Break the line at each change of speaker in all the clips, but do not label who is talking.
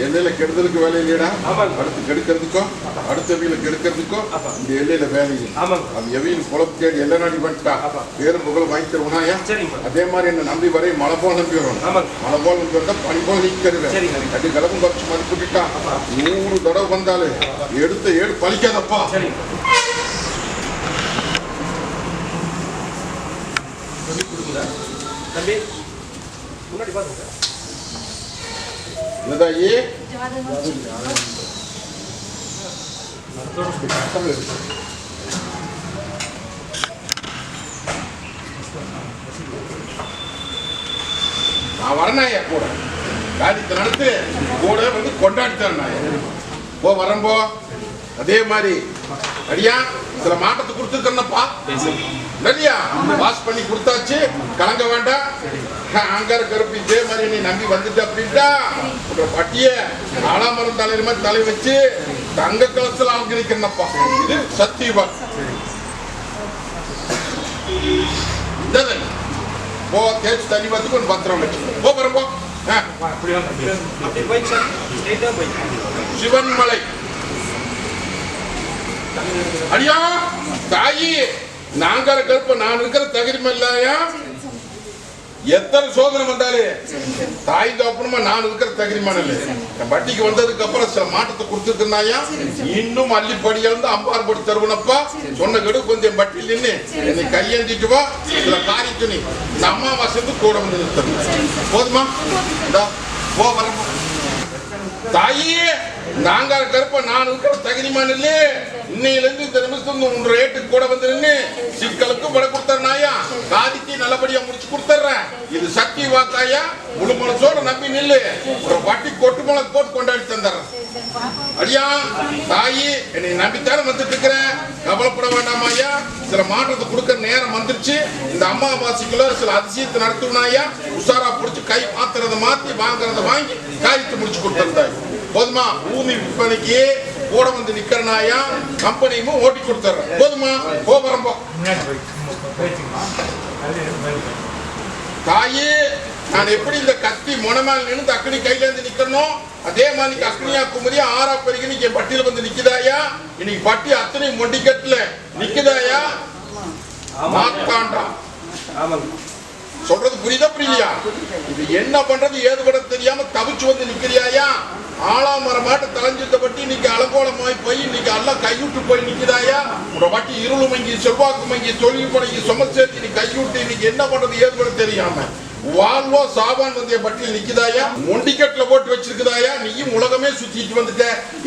எல்லையில கெடுதலுக்கு வேலை இல்லையடா, அடுத்து கெடுக்கிறதுக்கோ அடுத்த வீல கெடுக்கிறதுக்கோ இந்த எல்லையில வேலை இல்லை. அது எவையும் குழப்பு தேடி எல்லா நாடி வந்துட்டா பேரும் புகழ் வாங்கி தருவனாயா. அதே மாதிரி என்ன நம்பி வரை மழை போல் நம்பி வரணும். மழை போல் நம்பி வந்தா பனி போல் நிற்கிறது. அது கலக்கும் குறைச்சி மதிப்பிட்டா 100 தடவை வந்தாலும் எடுத்த ஏடு பழிக்காதப்பா.
முன்னாடி பாருங்க
என்னதாயி நான் வரனாயா கூட காரியத்தை நடத்து கூட வந்து கொண்டாடித்தான் போ வரம்போ. அதே மாதிரி அடியா சில மாற்றத்தை கொடுத்துருக்கேன்னப்பா இல்லையா, வாஷ் பண்ணி கொடுத்தாச்சு, கலங்க வேண்டாம். அங்கார கருப்பு இதே மாதிரி நீ நம்பி வந்துட்டு அப்படின்ட்டா உங்க பட்டிய ஆலாமரம் தலையில மாதிரி தலை வச்சு தங்க கலத்துல அலங்கரிக்கிறப்பா. இது சத்தியமா போ தேய்ச்சி தண்ணி பார்த்துக்கு ஒரு பத்திரம் வச்சு போ போ. சிவன்மலை அடியா தாயி நாங்கிற கருப்ப நான் இருக்கிற தகுதிமை இல்லையா. எத்தனை சோதனை வந்தாலே தாய் தோப்பணுமா நான் இருக்கிற தகுதிமான இல்லை. வட்டிக்கு வந்ததுக்கு அப்புறம் சில மாற்றத்தை கொடுத்துருக்கா இன்னும் அள்ளிப்படி இருந்து அம்பாறு போட்டு தருவனப்பா. சொன்ன கெடு கொஞ்சம் வட்டியில் நின்று என்னை கையேந்திட்டு வா. சில காரியத்தை நீ இந்த அம்மாவாசை கூட வந்து நிறுத்தணும் போதுமா. இந்தா போ வரப்போ தாயே நாங்க கருப்ப நான் இருக்கிற தகுதிமான இல்லை. இன்னையிலிருந்து இந்த நிமிஷம் உங்க ரேட்டுக்கு கூட வந்து நின்று சிக்கலுக்கு விட கொடுத்தா காதிக்கு நல்லபடியா முடிச்சு கொடுத்துறேன். இது சக்தி வாக்காயா முழு மனசோட நம்பி நில்லு. ஒரு வட்டி கொட்டு முளை போட்டு கொண்டாடி தந்துடுறேன். அடியா தாயி என்னை நம்பித்தானே வந்துட்டு இருக்கிறேன், கவலைப்பட வேண்டாமாயா. சில மாற்றத்தை கொடுக்க நேரம் வந்துருச்சு. இந்த அம்மாவாசைக்குள்ள சில அதிசயத்தை நடத்துனாயா. உஷாரா பிடிச்சி கை மாத்துறத மாத்தி வாங்குறத வாங்கி காரியத்தை முடிச்சு கொடுத்துருந்தாய் போதுமா. பூமி விற்பனைக்கு கூட வந்து நிக்கிறனாயா கம்பெனியும் ஓட்டி கொடுத்துறேன் போதுமா. போறம்போ தாயே நான் எப்படி இந்த கத்தி முனமால் நின்று அக்னி கையில இருந்து நிக்கணும் அதே மாதிரி அக்னியா குமரி ஆறா பெருகி இன்னைக்கு பட்டியல வந்து நிக்குதாயா. இன்னைக்கு பட்டி அத்தனை மொண்டிக்கட்டுல நிக்குதாயா. மாத்தாண்டா சொல்றது புரியுதா புரியலையா. இது என்ன பண்றது ஏது பட தெரியாம தவிச்சு வந்து நிக்கிறியாயா. ஆலாமரமாட்டு தலைஞ்சிருந்த பட்டி இன்னைக்கு அலங்கோலமாய் போய் இன்னைக்கு எல்லாம் கைவிட்டு போய் நிக்குதாயா. உங்க வட்டி இருளு மங்கி செவ்வாக்கு மங்கி தொழில் படங்கி சுமச்சேர்த்து நீ கைவிட்டு இன்னைக்கு என்ன பண்றது ஏது பட தெரியாம வாழ்வோ சாபான் வந்திய பட்டியல் நிக்குதாயா. மொண்டிக்கட்டுல போட்டு வச்சிருக்குதாயா. நீயும் உலகமே சுத்திட்டு வந்துட்ட.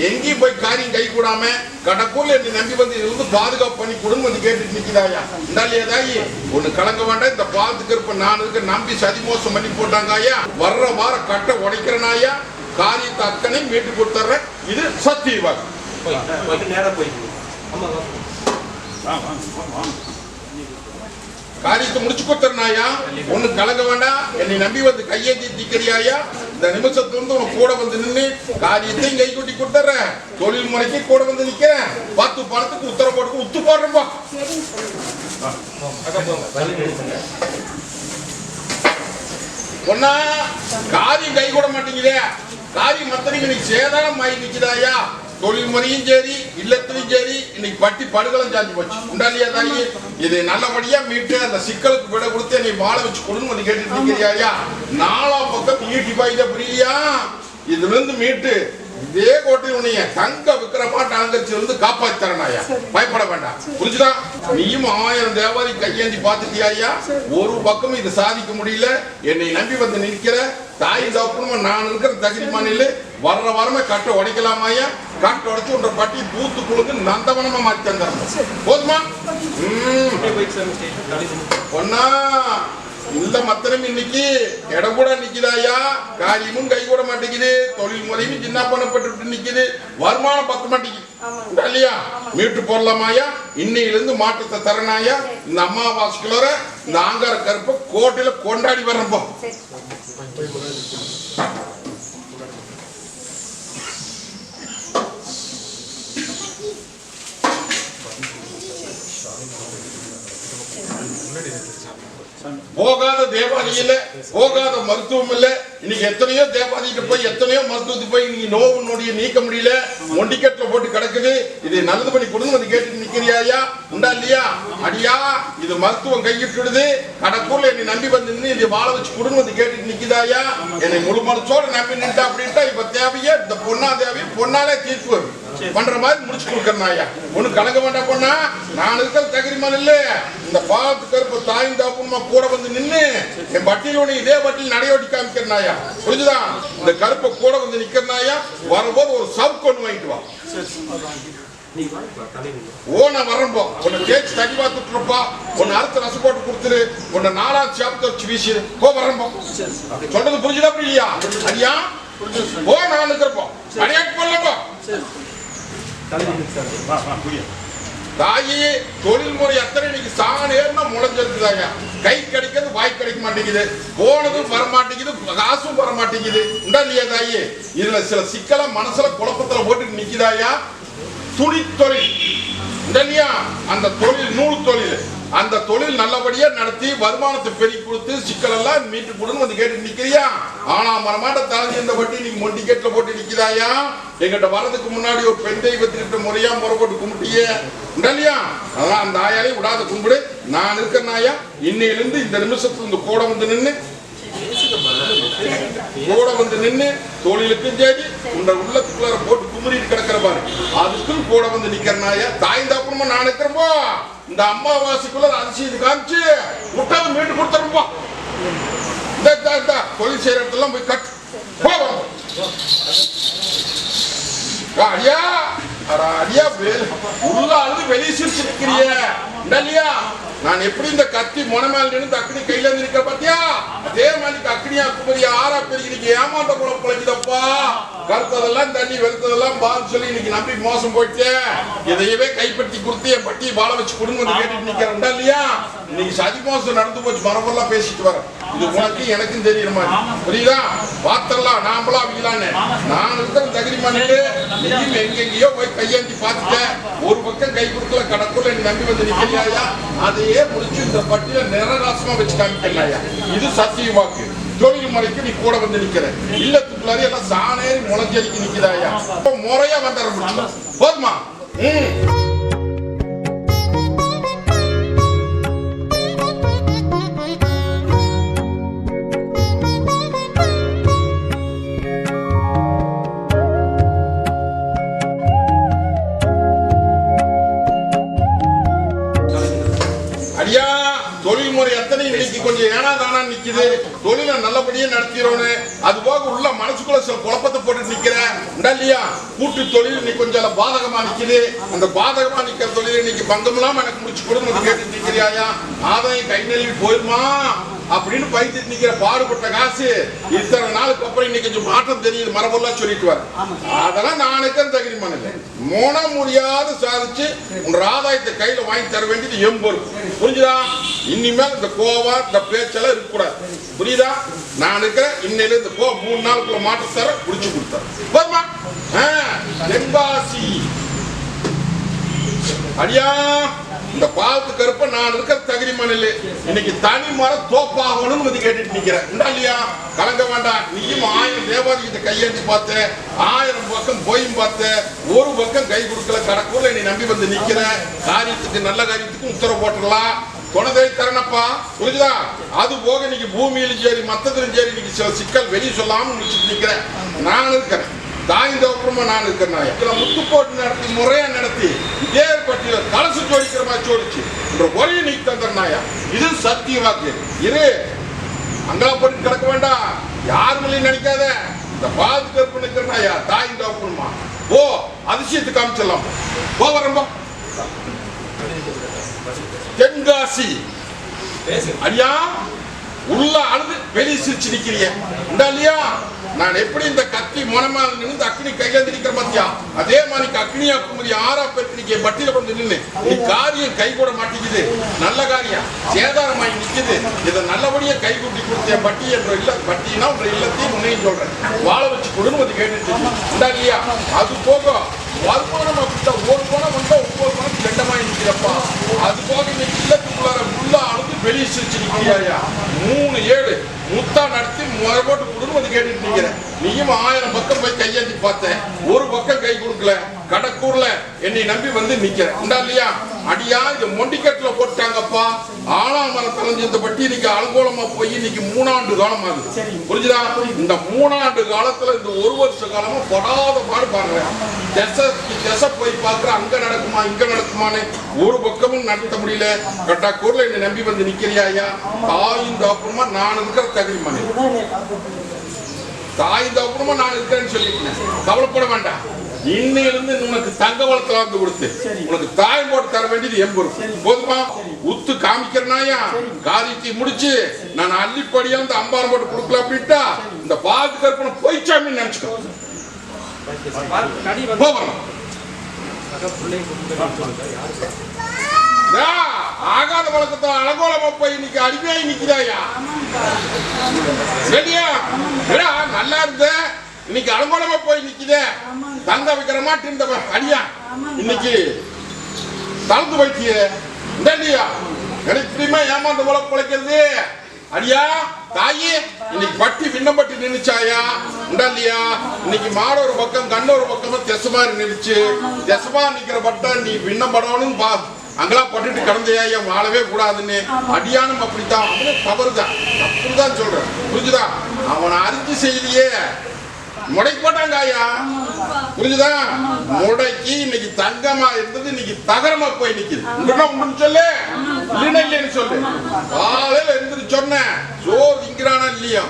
எங்கேயும் போய் காரியம் கை கூடாம கடற்கூர்ல நீ நம்பி வந்து இருந்து பாதுகாப்பு பண்ணி கொடுன்னு வந்து கேட்டுட்டு நிக்குதாயா. இந்தாலியா தாயி ஒண்ணு கலங்க வேண்டாம். இந்த பாதுக்கு இருப்ப நான் இருக்க நம்பி சதிமோசம் பண்ணி போட்டாங்கயா. வர்ற வார கட்டை உடைக்கிறனாயா. காரியத்தை அத்தனை மீட்டு கொடுத்துறேன். இது சத்தியவாக காரியத்தை முடிச்சு கொடுத்துறனாயா. ஒண்ணு கலங்க வேண்டாம். என்னை நம்பி வந்து கையேந்தி திக்கிறியாயா. இந்த நிமிஷத்துல இருந்து உனக்கு கூட வந்து நின்று காரியத்தையும் கை கூட்டி கொடுத்துறேன். தொழில் முறைக்கு கூட வந்து நிக்கிறேன். 10 பணத்துக்கு உத்தரவு போட்டு உத்து போடுறப்பா. பொண்ணா காரியம் கை கூட மாட்டேங்குதே. காரியம் மத்தனைக்கு இன்னைக்கு சேதாரம் ஆகி நிக்குதாயா. தொழில் முறையும் சரி இல்லத்திலும் சரி இன்னைக்கு பட்டி படுகளும் சாஞ்சி போச்சு. உண்டாலியா தாயி இதை நல்லபடியா மீட்டு அந்த சிக்கலுக்கு விட கொடுத்து என்னை வாழ வச்சு கொடுன்னு வந்து கேட்டுட்டு நிக்கிறியாயா. 4ஆம் பக்கம் ஈட்டி பாய்த புரியா. இதுல இருந்து மீட்டு இதே கோட்டையில் உன்னைய தங்க விக்கிரமா டாங்கரிச்சு வந்து காப்பாத்தி தரனாயா, பயப்பட வேண்டாம். புரிஞ்சுதா? நீயும் 1000 தேவாரி கையேந்தி பார்த்துட்டியா ஐயா? ஒரு பக்கம் இதை சாதிக்க முடியல, என்னை நம்பி வந்து நிற்கிற தாய் தகப்பனுமா நான் இருக்கிற தகுதிமானில் வர்ற வாரமே கட்டை உடைக்கலாமாயா? கட்டை உடைச்சு உன்ற பட்டி பூத்து குழுந்து நந்தவனமா மாற்றி தந்துடுறோம். போதுமா? பொண்ணா இந்த மத்தனம் இன்னைக்கு இடம் கூட நிக்குதாயா, காரியமும் கை கூட மாட்டேங்குது, தொழில் முறையும் சின்ன பண்ணப்பட்டு நிக்குது, வருமானம் பத்த மாட்டேங்குது இல்லையா? மீட்டு போடலாமாயா? இன்னையிலிருந்து மாற்றத்தை தரனாயா? இந்த அம்மாவாசைக்குள்ள இந்த ஆங்கார கருப்பை கோட்டையில கொண்டாடி வர்றப்போ போகாத தேவாதி இல்ல, போகாத மருத்துவம் இல்ல. இன்னைக்கு எத்தனையோ தேவாதிக்கு போய் எத்தனையோ மருத்துவத்துக்கு போய் இன்னைக்கு நோவு நொடிய நீக்க முடியல, மொண்டிக்கட்டில போட்டு கிடக்குது. இதை நல்லது பண்ணி கொடுங்க வந்து கேட்டு நிக்கிறியா? உண்டா இல்லையா? அடியா இது மருத்துவம் கையிட்டுடுது, கடற்கூர்ல என்னை நம்பி வந்து நின்று இதை வாழ வச்சு கொடுங்க வந்து கேட்டு நிக்குதாயா? என்னை முழு மனசோட நம்பி நின்ட்டா அப்படின்ட்டா இப்ப தேவையே இந்த பொண்ணா தேவையே பொண்ணாலே தீர்ப்பு பண்ற மாதிரி முடிச்சு கொடுக்கறனாயா? ஒண்ணு கலங்க வேண்டாம் பொண்ணா, நான் இருக்கிற தகுதிமான் இல்ல. இந்த பாலத்து கருப்பு தாயும் தாப்புமா கூட வந்து நின்று என் பட்டியலோட இதே பட்டியல் நடையோட்டி காமிக்கிறனாயா? புரிஞ்சுதா? இந்த கருப்பை கூட வந்து நிக்கிறனாயா? வரும்போது ஒரு சவுக்கு ஒண்ணு வாங்கிட்டு வா. நான் வரம்போ உன்னை கேச்சு தண்ணி பார்த்துட்டுருப்பா, உன்னை அறுத்து ரசம் போட்டு கொடுத்துரு, உன்னை 4ஆவது சாப்பிட்டு வச்சு வீசி வரம்போ. சொல்றது புரிஞ்சுதா? அப்படி இல்லையா? ஐயா நான் இருக்கிறப்போ அடையாட்டு பண்ணலப்போ. தாயி தொழில்முறை அத்தனை இன்னைக்கு சாணேர்னா முளைஞ்சிருக்குதாங்க. கை கிடைக்கிறது வாய் கிடைக்க மாட்டேங்குது, போனதும் வர மாட்டேங்குது, காசும் வர மாட்டேங்குது. உண்டா இல்லையா தாயி? இதுல சில சிக்கல மனசுல குழப்பத்துல போட்டு நிக்குதாயா? துணி தொழில் இல்லையா? அந்த தொழில் நூல் தொழில், அந்த தொழில் நல்லபடியா நடத்தி வருமானத்தை பெருக்கி கொடுத்து சிக்கல் எல்லாம் மீட்டு கொடுன்னு வந்து கேட்டு நிக்கிறியா? ஆனா மரமாட்ட தலைஞ்சி இந்த வட்டி நீங்க மொண்டி கேட்ல போட்டு நிக்குதாயா? எங்கிட்ட வரதுக்கு முன்னாடி ஒரு பெண் தெய்வத்திட்ட முறையா முறை போட்டு கும்பிட்டியே இல்லையா? அதான் அந்த ஆயாலையும் விடாத கும்பிடு. நான் இருக்கிறனாயா இன்னையிலிருந்து இந்த நிமிஷத்துல இந்த கூட வந்து நின்று தொழிலுக்கும் சரி உங்க உள்ளத்துக்குள்ள போட்டு குமரிட்டு கிடக்கிற பாரு, அதுக்கும் கூட வந்து நிக்கிறனாயா? தாய் தாப்பமா நான் இருக்கிறப்போ இந்த அம்மாவாசைக்குள்ள அரிசி இது காமிச்சு முட்டாவை மீட்டு கொடுத்துருப்போம். இந்த தொழில் செய்யற இடத்துல போய் கட்டு அடியா அடியா உள்ள அழுது வெளியே சிரிச்சு நிக்கிறிய இல்லையா? நான் எப்படி இந்த கத்தி மொன மேல நின்று அக்னி கையில இருந்து நிக்கிற பாத்தியா? அதே மாதிரி அக்னியா குமரி ஆறா பெரிய இன்னைக்கு ஏமாந்த குளம் பிழைக்குதப்பா. கருத்ததெல்லாம் தண்ணி வெளுத்ததெல்லாம் பான்னு சொல்லி இன்னைக்கு நம்பி மோசம் போயிட்டு இதையவே கைப்பற்றி கொடுத்து என் பட்டியை வாழ வச்சு கொடுங்க கேட்டுட்டு நிக்கிறேன்டா இல்லையா? இன்னைக்கு சதி மோசம் நடந்து போச்சு, மரபெல்லாம் பேசிட்டு வர. இது உனக்கு எனக்கும் தெரியுற மாதிரி புரியுதா? பாத்திரலாம் நாமளா அவங்களான்னு நான் இருக்கிற தகுதிமானிட்டு நீயும் எங்கெங்கயோ போய் கையாண்டி பார்த்துட்ட. ஒரு பக்கம் கை கொடுக்கல கடக்குள்ள நீ நம்பி வந்து நிக்கிறியாயா? அதையே முடிச்சு இந்த பட்டியல நிரராசமா வச்சு காமிக்கலையா? இது சத்திய வாக்கு. தொழில் முறைக்கு நீ கூட வந்து நிக்கிற, இல்லத்துக்குள்ளாரி எல்லாம் சாணேறி முளைஞ்சடிக்கு நிக்கிறாயா? முறையா வந்துட முடியும். போதுமா? அடியா தொழில்முறை எத்தனை இன்னைக்கு கொஞ்சம் ஏனா தானா நிக்குது. தொழிலை நல்லபடியா நடத்திரோன்னு அது போக உள்ள மனசுக்குள்ள சில குழப்பத்தை போட்டு நிக்கிற இல்லையா? கூட்டு தொழில் இன்னைக்கு கொஞ்சம் பாதகமா நிக்குது. அந்த பாதகமா நிக்கிற தொழில் இன்னைக்கு பங்கம்லாம் எனக்கு முடிச்சு கொடுங்க கேட்டு நிக்கிறியாயா? ஆதாயம் கை நெல்லி போயிருமா அப்படின்னு பயிற்சிட்டு நிக்கிற பாடுபட்ட காசு இத்தனை நாளுக்கு அப்புறம் இன்னைக்கு கொஞ்சம் மாற்றம் தெரியுது, மரபெல்லாம் சொல்லிட்டு வர. அதெல்லாம் நானுக்கு தகுதிமான இல்லை. மோன முடியாது சாதிச்சு உன் ஆதாயத்தை கையில வாங்கி தர வேண்டியது எம்பொருள். புரிஞ்சுதா? இனிமேல் இந்த கோவா இந்த பேச்செல்லாம் இருக்கக்கூடாது. புரியுதா? நான் இருக்கிறேன் இன்னையில இந்த 3 நாளுக்குள்ள மாற்றம் தர குடிச்சு கொடுத்தேன். அடியா இந்த பாலத்து கருப்ப நான் இருக்கிற தகுதிமான இல்லை. இன்னைக்கு தனி மரம் தோப்பாகணும்னு வந்து கேட்டுட்டு நிக்கிறேன் இல்லையா? கலங்க வேண்டாம். நீயும் 1000 தேவாதிகிட்ட கையெழுத்து பார்த்த, 1000 பக்கம் போயும் பார்த்த, ஒரு பக்கம் கை கொடுக்கல கடற்கூர்ல நீ நம்பி வந்து நிக்கிற. காரியத்துக்கு நல்ல காரியத்துக்கும் உத்தரவு போட்டுடலாம், துணை தரணப்பா. புரிஞ்சுதா? அது போக இன்னைக்கு பூமியிலும் சரி மத்ததிலும் சரி இன்னைக்கு சில சிக்கல் வெளியே சொல்லாம முடிச்சுட்டு நிக்கிறேன். நான் இருக்கிறேன் தாய் தோப்புறமா நான் இருக்கிறேன். இதுல முத்து போட்டு நடத்தி முறையா நடத்தி இதே பட்டியல கலசு ஜோடிக்கிற மாதிரி ஜோடிச்சு என்ற ஒரே நீ தந்துருந்தாயா. இது சத்திய வாக்கு. இரு அங்கெல்லாம் போட்டு கிடக்க வேண்டாம். யாருமே நினைக்காத. இந்த பாதுகாப்பு நிற்கிறாயா தாய் தோப்புறமா. ஓ அதிசயத்தை காமிச்சிடலாம். போ வரம்பா. தென்காசி ஐயா உள்ள அழுது வெளியே சிரிச்சு நிக்கிறிய இல்லையா? நான் எப்படி இந்த கத்தி மனமா நின்று அக்னி கையில நிற்கிற பாத்தியா, அதே மாதிரி அக்னியா குமரி ஆறா பெற்று பட்டியல வந்து நின்று நீ காரியம் கை கூட மாட்டேங்குது. நல்ல காரியம் சேதாரமாயி நிக்குது. இதை நல்லபடியா கை கூட்டி கொடுத்த பட்டி என்ற இல்ல பட்டினா உங்க இல்லத்தையும் முன்னையும் சொல்றேன். வாழ வச்சு கொடுன்னு கேட்டுட்டு இல்லையா? அது போக வருமானம் அப்படித்தான். ஒரு பணம் வந்தா 9 பணம் கெண்டமாயி நிக்கிறப்பா. அது போக இன்னைக்கு இல்லத்துக்குள்ளார உள்ள அழுது வெளியே சிரிச்சு நிக்கிறியா. 3-7 முத்தா நடத்தி போட்டு கொடுன்னு கேட்டுட்டு நிக்கிறேன். நீயும் 1000 பக்கம் போய் கையாட்டி பார்த்தேன். ஒரு பக்கம் கை கொடுக்கல. கடக்கூர்ல என்னை நம்பி வந்து நிக்கிறேன் இல்லையா? அடியா இது மொண்டிக்கட்டுல போட்டாங்கப்பா. ஆலாமரம் தலைஞ்சு இந்த பட்டி இன்னைக்கு அலங்கோலமா போய் இன்னைக்கு 3 ஆண்டு காலம் ஆகுது. புரிஞ்சுதா? இந்த 3 ஆண்டு காலத்துல இந்த 1 வருஷ காலமா படாத பாடு பாக்குறேன். திசை போய் பாக்குற அங்க நடக்குமா இங்க நடக்குமான்னு ஒரு பக்கமும் நடத்த முடியல. கட்டாக்கூர்ல என்னை நம்பி வந்து நிக்கிறியா. தாயும் தாப்புறமா நான் இருக்கிற தகுதிமான தாய் தாப்புறமா நான் இருக்கிறேன்னு சொல்லிட்டேன். கவலைப்பட வேண்டாம். இன்னையிலிருந்து உனக்கு தங்க வளத்துல வந்து கொடுத்து உனக்கு தாய் போட்டு தர வேண்டியது எம்பொருள். போதுமா? உத்து காமிக்கிறனாயா காரியத்தை முடிச்சு நான் அள்ளிப்படியா வந்து அம்பாரம் போட்டு கொடுக்கல அப்படின்ட்டா இந்த பாது கற்பனை பொய்ச்சாமின்னு நினைச்சுக்கோ. ஆகாத வழக்கத்தை அலங்கோலமா போய் இன்னைக்கு அடிமையாகி நிக்கிறாயா. சரியா? நல்லா இருந்த இன்னைக்கு அலங்கோலமா போய் நிக்குதே. தங்க வைக்கிற மாட்டு இந்த அடியா இன்னைக்கு தளர்ந்து வைக்கிய இல்லையா? எனக்கு ஏமாந்த உலக பிழைக்கிறது அடியா. தாயி இன்னைக்கு பட்டி விண்ணப்பட்டி நின்னுச்சாயா இல்லையா? இன்னைக்கு மாட ஒரு பக்கம் கண்ண ஒரு பக்கமா தெசமாரி நின்னுச்சு. தெசமா நிக்கிற பட்டா நீ விண்ணப்படணும் பா. அங்கெல்லாம் பட்டுட்டு கிடந்தையா வாழவே கூடாதுன்னு அடியானும் அப்படித்தான். அவனே தவறுதான். அப்படிதான் சொல்றேன். புரிஞ்சுதா? அவனை அறிஞ்சு செய்யலையே முடை போட்டாங்க ஐயா. புரிஞ்சுதா? முடைக்கு இன்னைக்கு தங்கமா இருந்தது இன்னைக்கு தகரமா போய் நிக்குது. சொல்லு இல்லைன்னு சொல்லு. காலையில இருந்து சொன்னேன் சோ திங்கிறானா இல்லையா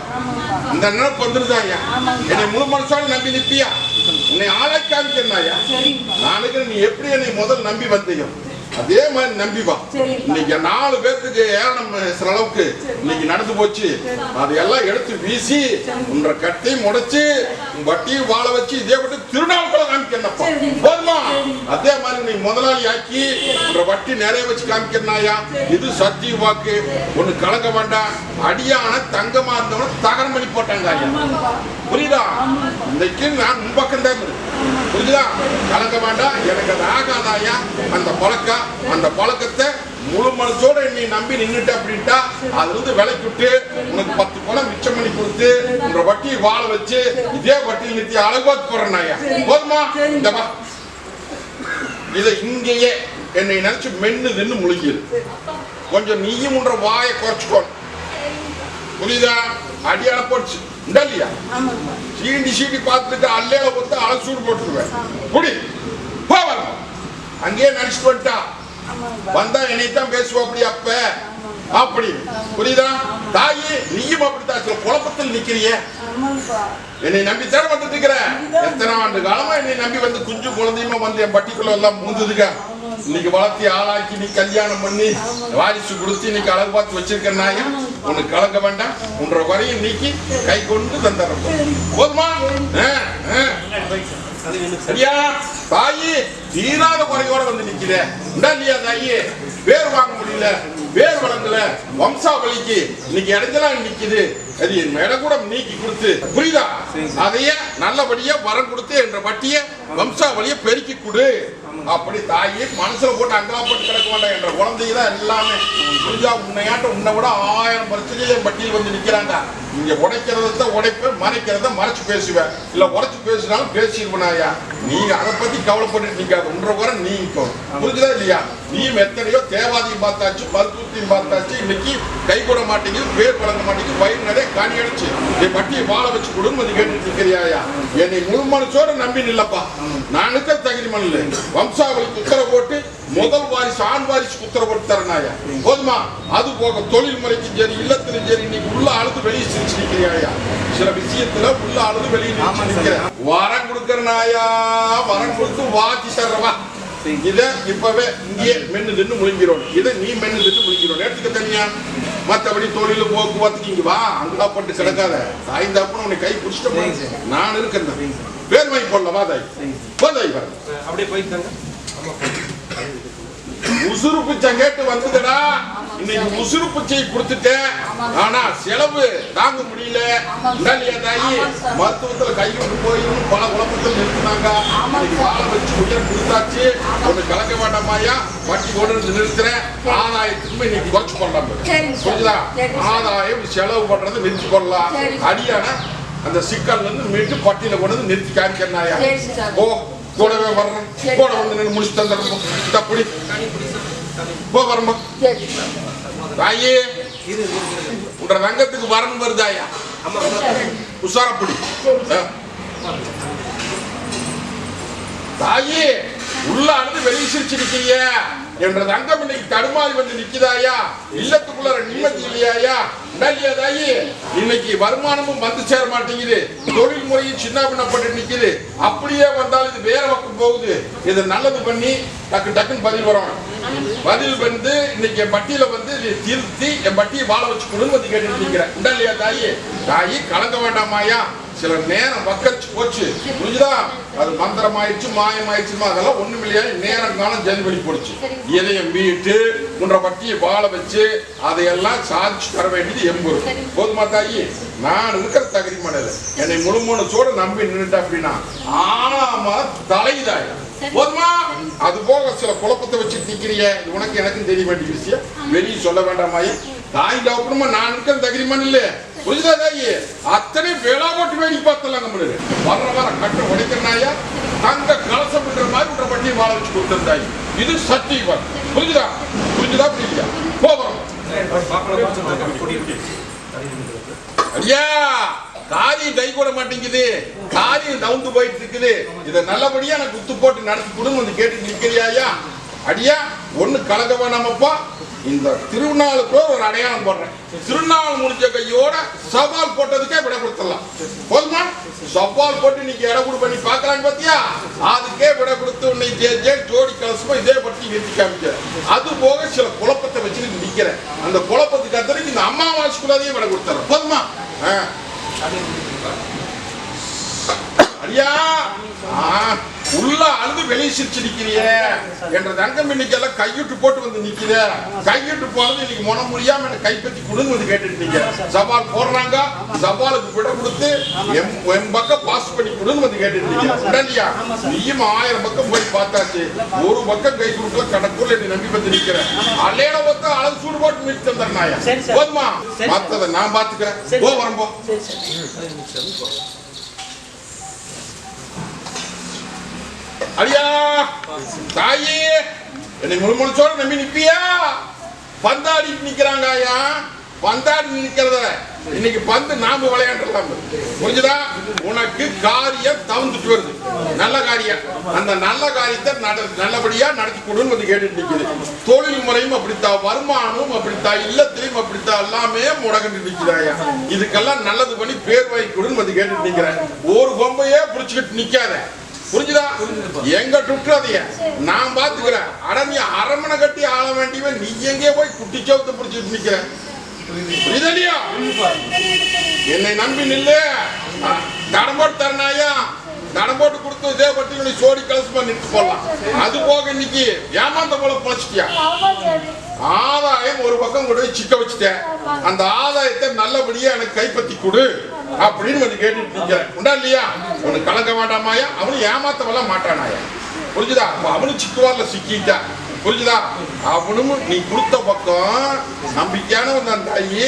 இந்த நினைப்பு வந்துருதான் ஐயா. என்னை முழு மனசோட நம்பி நிப்பியா? உன்னை ஆளை காமிக்கிறேன் ஐயா. நாளைக்கு நீ எப்படி என்னை முதல் நம்பி வந்தியோ அதே மாதிரி நம்பிவா. இன்னைக்கு 4 பேருக்கு ஏழனம் சில அளவுக்கு இன்னைக்கு நடந்து போச்சு. அதையெல்லாம் எடுத்து வீசி உன்ற கட்டி முடைச்சு வட்டியும் வாழ வச்சு இதே பற்றி திருநாவுக்குள்ள காமிக்கிறப்பா. போதுமா? அதே மாதிரி நீ முதலாளி ஆக்கி உன்ற வட்டி நிறைய வச்சு காமிக்கிறனாயா. இது சத்திய வாக்கு. ஒண்ணு கலங்க வேண்டாம். அடியான தங்கமா இருந்தவன தகரம் பண்ணி போட்டாங்க ஐயா. புரியுதா? இன்னைக்கு நான் முன்பக்கம் தான் புரியுதா? கலங்க வேண்டாம். எனக்கு அது ஆகாதாயா. அந்த பழக்கத்தை முழு மனசோட நீ நம்பி நின்னுட்ட அப்படின்ட்டா அதுல இருந்து விலைக்கு விட்டு உனக்கு 10 பணம் மிச்சம் பண்ணி கொடுத்து உன்ற வட்டியை வாழ வச்சு இதே வட்டியில் நிறுத்தி அழகாத்து போறேன்னாயா. போதுமா? இந்த இதை இங்கேயே என்னை நினைச்சு மென்னு நின்று முழுங்கிடு. கொஞ்சம் நீயும் உன்ற வாயை குறைச்சுக்கோ. புரியுதா? அடியால போச்சு இல்லையா? சீண்டி பார்த்துட்டு அல்லையில கொடுத்து அலசூடு போட்டுருவேன். குடி போவ அங்கேயே நடிச்சுட்டு வந்துட்டா வந்தா என்னைத்தான் பேசுவோம். அப்படி அப்ப அப்படி புரியுதா? தாயி நீயும் அப்படித்தான் சில குழப்பத்தில் நிக்கிறிய. என்னை நம்பி தேட வந்துட்டு இருக்கிற. எத்தனை ஆண்டு காலமா என்னை நம்பி வந்து குஞ்சு குழந்தையுமா வந்து என் பட்டிக்குள்ள எல்லாம் மூந்துதுங்க. இன்னைக்கு வளர்த்தி ஆளாக்கி நீ கல்யாணம் பண்ணி வாரிசு கொடுத்து இன்னைக்கு அழகு பார்த்து வச்சிருக்கனாயா. உனக்கு கலங்க வேண்டாம். உன்ற வரையும் நீக்கி கை கொண்டு தந்துடுறோம். போதுமா? சரியா? தாயி தீராத குறையோட வந்து நிக்கிற இல்லையா? தாயி பேர் வாங்க முடியல, பேர் வழங்கல, வம்சாவளிக்கு இன்னைக்கு இடைஞ்சலாம் நிக்குது. அது என் மேல கூட நீக்கி கொடுத்து புரியுதா? அதையே நல்லபடியா வரம் கொடுத்து என்ற வட்டிய வம்சாவளிய பெருக்கி கொடு. அப்படி தாயி மனசுல போட்டு அங்கலா போட்டு கிடக்க வேண்டாம். என்ற குழந்தைதான் எல்லாமே புரிஞ்சா. உன்னையாட்ட உன்னை விட 1000 பிரச்சனையில பட்டியல் வந்து நிக்கிறாங்க. இங்க உடைக்கிறத உடைப்பேன், மறைக்கிறத மறைச்சு பேசுவேன். இல்ல உடைச்சு பேசினாலும் பேசிடுவனாயா. நீங்க அதை பத்தி கவலைப்பட்டு நிக்காது. ஒன்றரை வர நீ புரிஞ்சுதா இல்லையா? நீ எத்தனையோ தேவாதியும் பார்த்தாச்சு, மருத்துவத்தையும் பார்த்தாச்சு. இன்னைக்கு கை கூட மாட்டேங்குது, பேர் பழங்க மாட்டேங்குது, வயிறு நிறைய கனி அடிச்சு என் பட்டியை வாழ வச்சு கொடுன்னு கேட்டு நிக்கிறியாயா? என்னை முழு மனசோட நம்பி நில்லப்பா. நான் இருக்கிற தகுதி மண்ணில் வம்சாவளிக்கு உத்தரவு போட்டு முதல் வாரிசு ஆண் வாரிசுக்கு உத்தரவு போட்டு தரனாயா போதுமா? அது போக தொழில் முறைக்கும் சரி, இல்லத்திலும் சரி, இன்னைக்கு உள்ள அழுது வெளியே சிரிச்சு நிக்கிறியாயா? சில விஷயத்துல உள்ள அழுது வெளியே நிக்கிறேன். வரம் கொடுக்கறனாயா, வரம் கொடுத்து வாத்தி தர்றவா. இத இப்பவே இங்கே மென்னு தின்னு முழுங்கிறோம். இதை நீ மென்னு தின்னு முழுங்கிறோம். எடுத்துக்க தனியா. மற்றபடி தொழில் போக்குவரத்துக்கு இங்க வா, அங்கா பட்டு கிடக்காத. தாய் தாப்புன்னு உன்னை கை பிடிச்சிட்ட நான் இருக்கிறேன். பேர் வாங்கி போடலாம். தாய் போதாய் வர
அப்படியே போயிட்டாங்க.
உசுறு பிச்சை கேட்டு வந்ததுடா. இன்னைக்கு உசுறு பிச்சையை கொடுத்துட்டேன். ஆனா செலவு தாங்க முடியல. தாயி மருத்துவத்துல கைவிட்டு போயிடும் பல குழப்பத்தில் நிறுத்தினாங்க. வாழ வச்சு உயரம் கொடுத்தாச்சு. ஒண்ணு கலக்க வேண்டாமாயா, வட்டி கொண்டு நிறுத்துறேன். ஆதாயத்துக்குமே இன்னைக்கு குறைச்சு போடலாம். புரிஞ்சுதா? ஆதாயம் செலவு பண்றது நிறுத்தி போடலாம். அடியான அந்த சிக்கல் வந்து மீட்டு பட்டியல கொண்டு நிறுத்தி காமிக்கிறாயா? ஓ கூடவே வரணும். கூட வந்து முடிச்சு தந்துடணும். தப்படி போ வரமா. தாயே உன்ற ரங்கத்துக்கு வரணும் வருதாயா? உசாரப்படி. தாயே உள்ள அழுது வெளியே சிரிச்சிருக்கீங்க என்ற தங்கம் இன்னைக்கு தடுமாறி வந்து நிக்குதாயா? இல்லத்துக்குள்ள நிம்மதி இல்லையாயா? தாயி இன்னைக்கு வருமானமும் வந்து சேர மாட்டேங்குது. தொழில் முறையும் சின்ன பின்னப்பட்டு நிக்குது. அப்படியே வந்தாலும் இது வேற பக்கம் போகுது. இதை நல்லது பண்ணி டக்கு டக்குன்னு பதில் வரணும். பதில் வந்து இன்னைக்கு என் பட்டியல வந்து திருத்தி என் பட்டியை வாழ வச்சு கொடுன்னு வந்து கேட்டு நிக்கிறேன். இல்லையா தாயி? தாயி கலங்க வேண்டாமாயா. சில நேரம் வக்கரிச்சு போச்சு. புரிஞ்சுதா? அது மந்திரம் ஆயிடுச்சு, மாயம் ஆயிடுச்சுமா, அதெல்லாம் ஒண்ணும் இல்லையா. நேரம் காலம் ஜல்வெளி போடுச்சு. இதையும் மீட்டு உன்ற பட்டியை வாழ வச்சு அதையெல்லாம் சாதிச்சு தர வேண்டியது எம்பூர். போதுமா தாயி? நான் இருக்கிற தகுதி மடல என்னை முழுமனசோட நம்பி நின்றுட்ட அப்படின்னா ஆமா தலைதாய். போதுமா? அது போக சில குழப்பத்தை வச்சுட்டு நிக்கிறிய. இது உனக்கு எனக்கும் தெரிய வேண்டிய விஷயம். வெளியே சொல்ல வேண்டாமாயே. தாய் டாக்டருமா நான் இருக்கிற தகுதி மண்ணில் புரிஞ்சுதா தாயி? அத்தனை வேளா போட்டு வேடி பார்த்தலாம். நம்மளுக்கு வர்ற வர கட்ட உடைக்கிறனாயா தங்க கலசம் பண்ற மாதிரி உன்ற பட்டியை வாழ வச்சு கொடுத்திருந்தாய். இது சத்தியம். புரிஞ்சுதா? புரிஞ்சுதா? புரியுதா? போகிறோம். ஐயா காரியம் கை கூட மாட்டேங்குது. காரியம் தவுந்து போயிட்டு இருக்குது. இதை நல்லபடியா எனக்கு குத்து போட்டு நடத்தி கொடுன்னு வந்து கேட்டு நிக்கிறியா? அடியா ஒண்ணு கலக்க வேணாமப்பா. இந்த திருநாளுக்கு ஒரு அடையாளம் போடுறேன். திருநாள் முடிஞ்ச கையோட சவால் போட்டதுக்கே விட கொடுத்துடலாம். போதுமா? சவால் போட்டு இன்னைக்கு இட கொடு பண்ணி பாக்குறாங்க பாத்தியா? அதுக்கே விட கொடுத்து உன்னை ஜோடி கலசமா இதே பற்றி நிறுத்தி காமிக்க. அது போக சில குழப்பத்தை வச்சுட்டு நிக்கிறேன். அந்த குழப்பத்துக்கு அத்தனைக்கு இந்த அம்மாவாசைக்குள்ளாதையும் விட கொடுத்துறேன். போதுமா? ஐயா உள்ள அழுது வெளியே சிரிச்சு நிக்கிறிய என்ற தங்கம் இன்னைக்கு எல்லாம் கையிட்டு போட்டு வந்து நிக்கிற. கையிட்டு போறது இன்னைக்கு மனம் முடியாம எனக்கு கைப்பற்றி கொடுன்னு வந்து கேட்டுட்டீங்க. சவால் போடுறாங்க. சவாலுக்கு விட கொடுத்து என் பக்கம் பாஸ் பண்ணி கொடுன்னு வந்து கேட்டுட்டீங்க. இல்லையா? நீயும் 1000 பக்கம் போய் பார்த்தாச்சு. ஒரு பக்கம் கை கொடுக்கல கடற்கூர்ல என்னை நம்பி வந்து நிக்கிறேன். அலையில பக்கம் அழகு சூடு போட்டு நிறுத்தி தந்துடுறாயா? போதுமா? மத்ததை நான் பாத்துக்கிறேன். போ வரம்போ. அடியா தாயி என்னை முழுமனசோட நம்பி நிப்பியா? பந்தாடி நிக்கிறாங்க ஐயா. பந்தாடி நிக்கிறத இன்னைக்கு பந்து நாம விளையாண்டலாம். புரிஞ்சுதா? உனக்கு காரியம் தவுந்துட்டு வருது. நல்ல காரியம். அந்த நல்ல காரியத்தை நல்லபடியா நடத்தி கொடுன்னு வந்து கேட்டு நிக்குது. தொழில் முறையும் அப்படித்தான், வருமானமும் அப்படித்தான், இல்லத்திலையும் அப்படித்தான், எல்லாமே முடங்கிட்டு நிக்கிறாயா. இதுக்கெல்லாம் நல்லது பண்ணி பேர் வாங்கி கொடுன்னு வந்து கேட்டு நிக்கிறேன். ஒரு பொம்பையே புடிச்சுக்கிட்டு நிக்காத. புரிஞ்சுதா? எங்க டுற்றாதிய நான் பாத்துக்கிறேன். அட நீ அரமனை கட்டி ஆள வேண்டியவன் நீ எங்கே போய் குட்டி சவுத்த புடிச்சிட்டு நிக்கிற? புரியுதா? என்னை நம்பி நில்லு. தடம் போட்டு தரனாயா? தடம் போட்டு கொடுத்து இதே பட்டி சோடி கலசமா நிறுத்தி போடலாம். அது போக இன்னைக்கு ஏமாந்த போல பொழைச்சிட்டியா? ஆதாயம் ஒரு பக்கம் கூட சிக்க வச்சுட்டேன். அந்த ஆதாயத்தை நல்லபடியா எனக்கு கைப்பற்றி கொடு அப்படின்னு வந்து கேட்டுட்டு நிக்கிறேன். உண்டா இல்லையா? உனக்கு கலங்க வேண்டாமாயா? அவனு ஏமாத்தவெல்லாம் மாட்டானாயா? புரிஞ்சுதா? அவனு சிக்குவார்ல சிக்கிட்டா. புரிஞ்சுதா? அவனும் நீ கொடுத்த பக்கம் நம்பிக்கையானவன் தான் தாயி.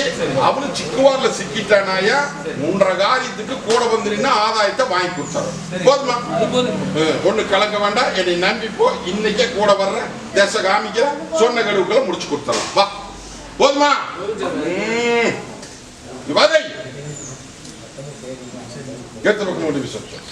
அவனும் சிக்குவார்ல சிக்கிட்டானாயா 3.5 காரியத்துக்கு கூட வந்துருன்னா ஆதாயத்தை வாங்கி கொடுத்தாரு. போதுமா? ஒண்ணு கலக்க வேண்டாம். என்னை நம்பி போ. இன்னைக்கே கூட வர்ற தேச காமிக்கிற சொன்ன கழுவுக்களை முடிச்சு கொடுத்தலாம். வா. போதுமா? வதை கேட்ட பக்கம் விசாரிச்சோம்.